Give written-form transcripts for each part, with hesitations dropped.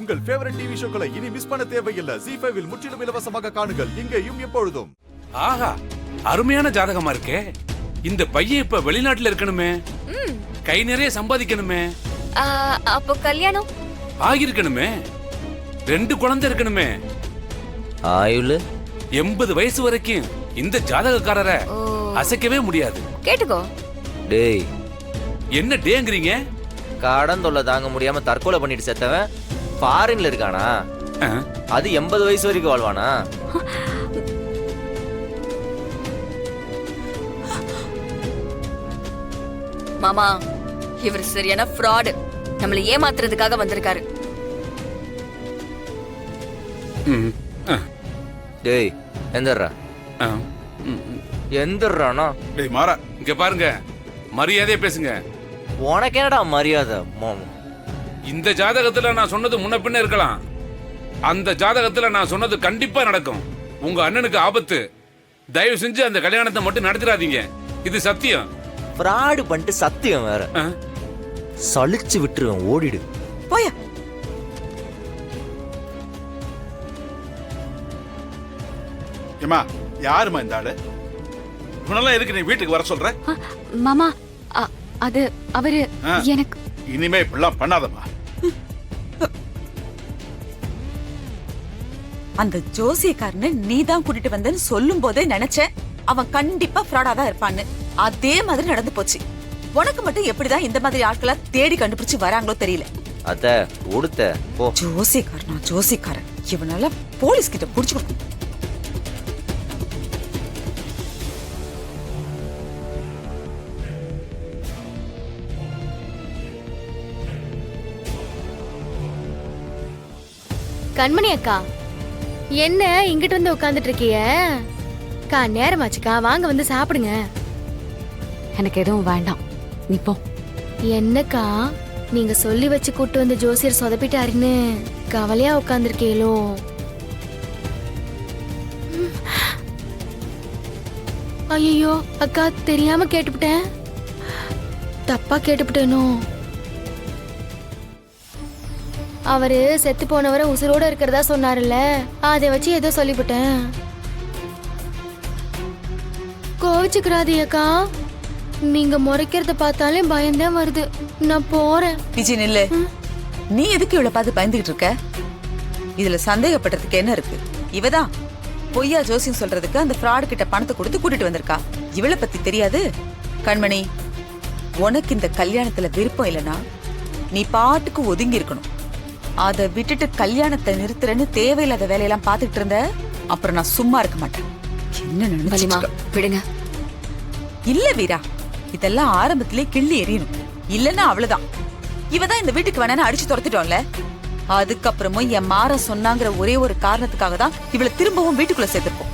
உங்கள் favourite TV ஷோக்களை இனி miss பண்ண தேவையில்லை. ZEE5 இல் முற்றிலும் இலவசமாக காணுங்கள். இங்கேயும் எப்பொழுதும். ஆஹா, அருமையான ஜாதகமா இருக்கே. இந்த பையன் இப்ப வெளிநாட்டுல இருக்கணுமே, கை நிறைய சம்பாதிக்கணுமே, அப்போ கல்யாணம் ஆகிருக்கணுமே, 2 குழந்தை இருக்கணுமே, ஆயுள் 80 வயசு வரைக்கும் இந்த ஜாதகக்காரரை அசைக்கவே முடியாது. கேட்டுக்கோ. டேய், என்ன டேங்கிறீங்க? கடன் தொல்லை தாங்க முடியாம தற்கொலை பண்ணிட்டு செத்தவன் ஃபாரின்ல இருக்கானா? அது 80 வயசு வரைக்கும் வாழ்வானா? மாமா, இவர் சரியான ஃப்ராட். நம்மள ஏமாத்துறதுக்காக வந்திருக்காரு. டேய், எந்திரா எந்திரானா? டேய் மாறா, இங்க பாருங்க, மரியாதையா பேசுங்க. உனக்கு என்னடா மரியாதை? இந்த ஜாதகத்துல நான் சொன்னது முன்ன பின்ன இருக்கலாம், அந்த ஜாதகத்துல நான் சொன்னது கண்டிப்பா நடக்கும். உங்க அண்ணனுக்கு ஆபத்து. தயவு செஞ்சு அந்த கல்யாணத்தை மட்டும் நடத்திடாதீங்க. இது சத்தியம். ஃப்ராடு பண்ணிட்டு சத்தியம் வேற. சலிச்சு விட்டுருவேன், ஓடிடு. போயா. ஏமா, யாருமா இந்த ஆளு? இவனெல்லாம் எதுக்கு நீ வீட்டுக்கு வர சொல்ற? மாமா, அது அவரு எனக்கு. இனிமே இப்படிலாம் பண்ணாதம்மா. அந்த ஜோசியக்காரனை நீ தான் கூட்டிட்டு வந்தேன்னு சொல்லும் போதே நினைச்சேன் அவன் கண்டிப்பா ஃப்ராடா தான் இருப்பான்னு. அதே மாதிரி நடந்து போச்சு. உனக்கு மட்டும் எப்படிதான் இந்த மாதிரி ஆட்களா தேடி கண்டுபிடிச்சு வராங்களோ தெரியல. அத உடுத்த போ. ஜோசியக்காரனா ஜோசியக்காரன், இவனால போலீஸ் கிட்ட புடிச்சு கொடுக்கும். கண்மணி அக்கா, என்ன இங்கிட்டு வந்து உட்காந்துட்டு இருக்கிய? அக்கா, நேரமாச்சுக்கா, வாங்க வந்து சாப்பிடுங்க. எனக்கு எதுவும் வேண்டாம், நீ போ. என்னக்கா, நீங்க சொல்லி வச்சு கூட்டு வந்து ஜோசியர் சொதப்பிட்டாருன்னு கவலையா உட்காந்துருக்கீங்களோ? ஐயோ அக்கா, தெரியாம கேட்டுவிட்டேன். தப்பா கேட்டுவிட்டேனோ? அவரு செத்து போனவரை உசுரோட இருக்கிறதா சொன்னாருல்ல, அதை வச்சு ஏதோ சொல்லிவிட்டேன். கோவிச்சுக்கிறாதியக்கா, நீங்க முறைக்கிறத பார்த்தாலே பயம்தான் வருது. நான் போறேன். விஜய் நில்லு. நீ எதுக்கு இவளை பார்த்து பயந்துகிட்டு இருக்க? இதுல சந்தேகப்பட்டதுக்கு என்ன இருக்கு? இவதான் பொய்யா ஜோசியம் சொல்றதுக்கு அந்த ஃப்ராடு கிட்ட பணத்தை கொடுத்து கூட்டிட்டு வந்திருக்கா. இவளை பத்தி தெரியாது? கண்மணி, உனக்கு இந்த கல்யாணத்துல விருப்பம் இல்லைன்னா நீ பாட்டுக்கு ஒதுங்கி இருக்கணும். அதை விட்டுட்டு கல்யாணத்தை நிறுத்துறேன்னு தேவையில்லாத வேலையெல்லாம் பாத்துட்டு இருந்த அப்புறம் நான் சும்மா இருக்க மாட்டேன். என்ன நினைச்சு விடுங்க. இல்ல வீரா, இதெல்லாம் ஆரம்பத்திலே கிள்ளி எறியணும். இல்லன்னா அவ்வளவுதான். இவதான் இந்த வீட்டுக்கு வேணான்னு அடிச்சு துரத்திட்டோம்ல. அதுக்கப்புறமும் என் மாற சொன்னாங்கிற ஒரே ஒரு காரணத்துக்காக தான் இவளை திரும்பவும் வீட்டுக்குள்ள சேர்த்திருப்போம்.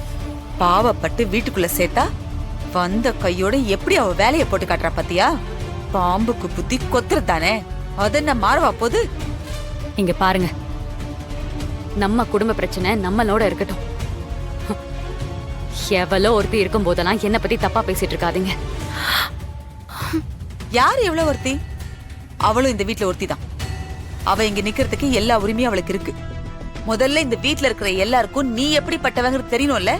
பாவப்பட்டு வீட்டுக்குள்ள சேர்த்தா வந்த கையோட எப்படி அவ வேலையை போட்டு காட்டுறா பாத்தியா? பாம்புக்கு புத்தி கொத்துறதானே. அது என்ன மாறவா போது? இங்க பாருங்க, நம்ம குடும்ப பிரச்சனை நம்மளோட இருக்கட்டும். எவ்வளோ ஒருத்தி இருக்கும் போதெல்லாம் என்ன பத்தி தப்பா பேசிட்டு இருக்காதீங்க. யார் எவ்வளவு ஒருத்தி? அவளும் இந்த வீட்டுல ஒருத்தி தான். அவ இங்க நிக்கிறதுக்கு எல்லா உரிமையும் அவளுக்கு இருக்கு. முதல்ல இந்த வீட்டுல இருக்கிற எல்லாருக்கும் நீ எப்படிப்பட்டவங்கிறது தெரியணும்ல.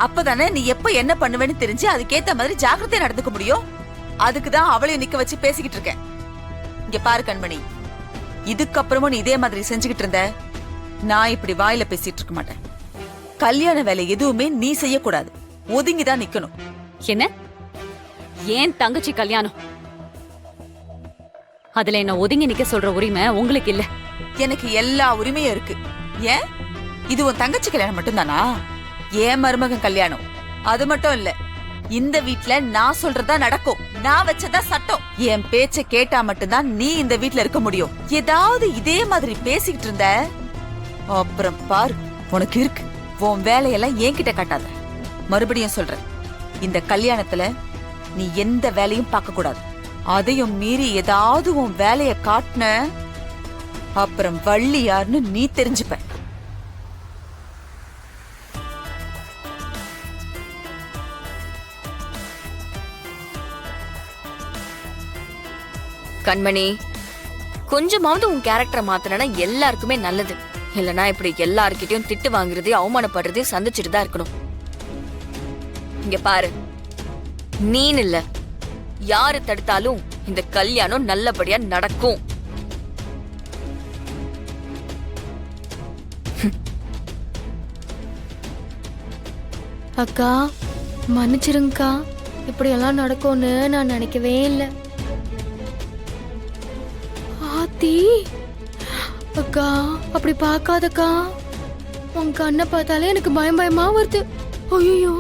அப்பதானே நீ எப்ப என்ன பண்ணுவேன்னு தெரிஞ்சு அதுக்கேத்த மாதிரி ஜாக்கிரதையா நடந்துக்க முடியும். அதுக்குதான் அவளையும் நிக்க வச்சு பேசிக்கிட்டு இருக்கேன். இங்க பாரு கண்மணி, இதுக்கப்புறமும் நீ இதே மாதிரி செஞ்சுக்கிட்டு இருந்த நான் இப்படி வாயில பேசிட்டு இருக்க மாட்டேன். கல்யாண வேலை எதுவுமே நீ செய்யக்கூடாது. ஒதுங்கிதான் நிக்கணும். என்ன? ஏன் தங்கச்சி கல்யாணம், அதுல என்ன ஒதுங்கி நிக்க சொல்ற உரிமை உங்களுக்கு இல்ல. எனக்கு எல்லா உரிமையும் இருக்கு. ஏன், இது உன் தங்கச்சி கல்யாணம் மட்டும்தானா? ஏன் மருமகன் கல்யாணம் அது மட்டும் இல்ல. இந்த வீட்ல நான் சொல்றதா நடக்கும். நான் வச்சதா சட்டம். என் பேச்ச கேட்டா மட்டும்தான் நீ இந்த வீட்ல இருக்க முடியும். ஏதாவது இதே மாதிரி பேசிக்கிட்டு இருந்த அப்புறம் பாரு உனக்கு இருக்கு. உன் வேலையெல்லாம் என்கிட்ட காட்டாத. மறுபடியும் சொல்றேன், இந்த கல்யாணத்துல நீ எந்த வேலையும் பார்க்க கூடாது. அதையும் மீறி ஏதாவது உன் வேலைய காட்டின அப்புறம் வள்ளி யாருன்னு நீ தெரிஞ்சுப்ப. கண்மணி, கொஞ்சமாவது உன் கேரக்டரை மாத்தினா எல்லாருக்குமே நல்லது. இல்லனா இப்படி எல்லார்கிட்டயும் திட்டு வாங்குறதையும் அவமானப்படுறதையும் சந்திச்சுட்டு தான் இருக்கணும். இங்க பாரு, நீன்னு இல்ல, யாரு தடுத்தாலும் இந்த கல்யாணம் நல்லபடியா நடக்கும். அக்கா மன்னிச்சிருங்கக்கா, இப்படி எல்லாம் நடக்கும்னு நான் நினைக்கவே இல்லை. ஆத்தி அக்கா அப்படி பார்க்காதக்கா, உன் கண்ணை பார்த்தாலே எனக்கு பயம் பயமா வருது. ஐயோ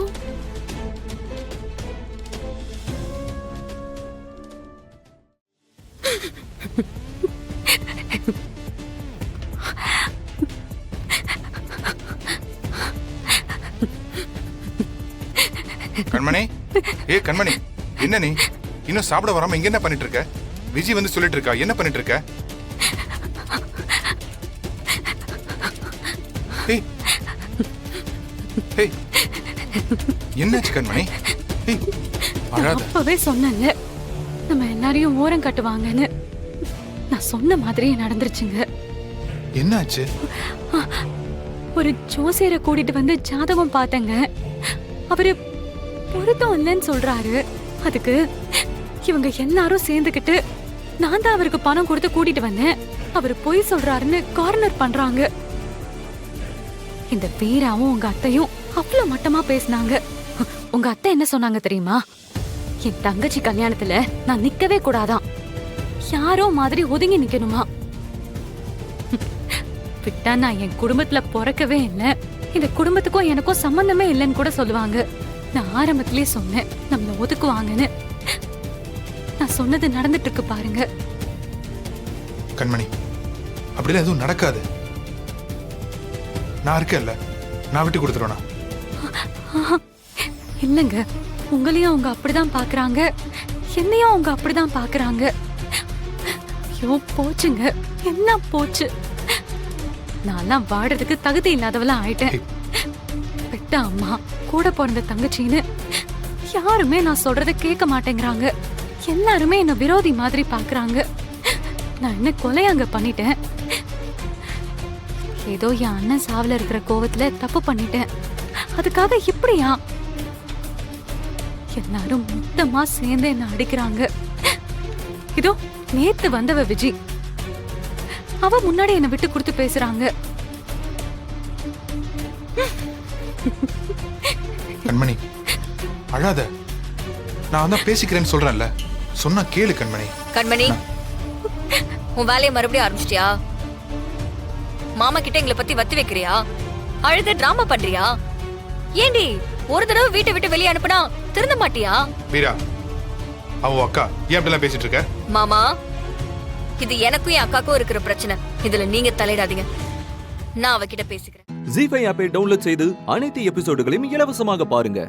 கண்மணி, கண்மணி, என்ன நீ இன்னும் சாப்பிட வராம இங்க என்ன பண்ணிட்டு இருக்க? விஜி வந்து சொல்லிட்டு இருக்கா, என்ன பண்ணிட்டு இருக்க? என்னாச்சு கண்மணி? அழாத. அப்பவே சொன்னேன்ல நம்ம எல்லாரையும் ஓரம் கட்டுவாங்கன்னு. நான் சொன்ன மாதிரியே நடந்துருச்சுங்க. என்னாச்சு? ஒரு ஜோசியரை கூட்டிட்டு வந்து ஜாதகம் பார்த்தேங்க. அவரு பொருத்தம் இல்லைன்னு சொல்றாரு. அதுக்கு இவங்க எல்லாரும் சேர்ந்துக்கிட்டு நான் தான் அவருக்கு பணம் கொடுத்து கூட்டிட்டு வந்தேன், அவரு பொய் சொல்றாருன்னு கார்னர் பண்றாங்க. இந்த வீராவும் உங்க அத்தையும் அவ்வளவு மட்டமா பேசினாங்க. உங்க அத்தை என்ன சொன்னாங்க தெரியுமா? என் தங்கச்சி கல்யாணத்துல நான் நிக்கவே கூடாதான், யாரோ மாதிரி ஒதுங்கி நிக்கணுமா. விட்டா நான் என் குடும்பத்துல பிறக்கவே இல்லை, இந்த குடும்பத்துக்கும் எனக்கும் சம்பந்தமே இல்லைன்னு கூட சொல்லுவாங்க. நான் ஆரம்பத்திலே சொன்னேன் நம்மள ஒதுக்குவாங்கன்னு. நான் சொன்னது நடந்துட்டு இருக்கு பாருங்க. கண்மணி, அப்படிலாம் எதுவும் நடக்காது. நான் இருக்கேன்ல, நான் விட்டு கொடுத்துருவேனா? இல்லங்க, உங்களையும் அவங்க அப்படிதான் பாக்குறாங்க, என்னையும் அவங்க அப்படிதான் பாக்குறாங்க. ஐயோ போச்சுங்க, என்ன போச்சு. நான்லாம் வாடுறதுக்கு தகுதி இல்லாதவளா ஆயிட்டேன். பெத்த அம்மா, கூட பிறந்த தங்கச்சின்னு யாருமே நான் சொல்றத கேட்க மாட்டேங்கிறாங்க. எல்லாருமே என்ன விரோதி மாதிரி பாக்குறாங்க. நான் என்ன கொலையாங்க பண்ணிட்டேன்? ஏதோ என் அண்ணன் சாவுல இருக்கிற கோவத்துல தப்பு பண்ணிட்டேன், அதுக்காக இப்படியா? எல்லாரும் மொத்தமா சேர்ந்து என்ன அடிக்கிறாங்க. இதோ நேத்து வந்தவ விஜி, அவ முன்னாடி என்ன விட்டு கொடுத்து பேசுறாங்க. கண்மணி அழாத, நான் தான் பேசிக்கிறேன்னு சொல்றேன்ல, சொன்னா கேளு கண்மணி. கண்மணி, உன் வேலையை மறுபடியும் ஆரம்பிச்சிட்டியா? மாமா கிட்ட எங்களை பத்தி வத்தி வைக்கிறியா? அழுத டிராமா பண்றியா? ஏண்டி ஒரு தடவை வீட்டை விட்டு வெளியே அனுப்புனா திருந்த மாட்டியா? வீரா, அவ அக்கா ஏன் அப்படிலாம் பேசிட்டு இருக்க? மாமா, இது எனக்கும் என் அக்காக்கும் இருக்கிற பிரச்சனை, இதுல நீங்க தலையிடாதீங்க. நான் அவகிட்ட பேசிக்கிறேன். ஜீ5 ஆப்பை டவுன்லோட் செய்து அனைத்து எபிசோடுகளையும் இலவசமாக பாருங்க.